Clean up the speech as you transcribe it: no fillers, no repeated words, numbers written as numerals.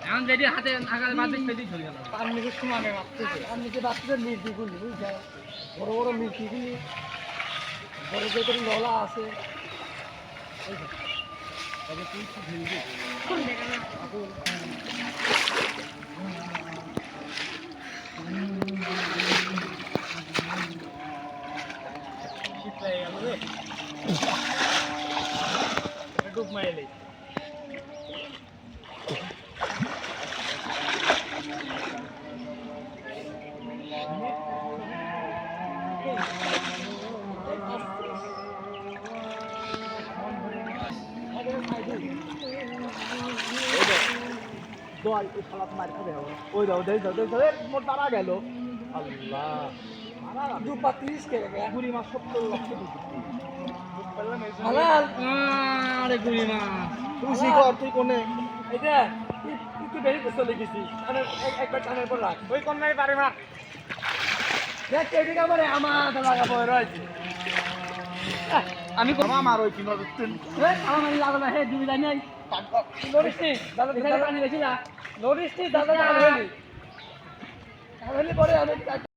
এখন যেটি হাতে আগালে বাদে সেটি চলে গেল তার নিচে সমানে মারতেছে তার নিচে বাচ্চাদের মির্তিগুলি বুঝছে বড় বড় মির্তিগুলি বড় যে করে নলা আছে ডুব মাইলে দল ওই শালা মার খাবে ওই দাও দেই দাও মোট মারা গেল আল্লাহ মারা 235 কে গুড়ি মাছ 70 লক্ষ হালাল আরে গুড়ি মাছ তুই কর তুই কোনে এই যে তুই বেরি চলে গেছি একবার টানের পর রাখ ওই কোন নাই পারে মা দেখ এদিকে আমারে আমার লাগা পড়ে রয়েছে আমি আমার ওই কিনো দিতেন আমার লাগলো হে দুই লাইন নাই নোটিস নি দাদা পানি বেশি না নোটিস নি দাদা তাহলে পরে আমি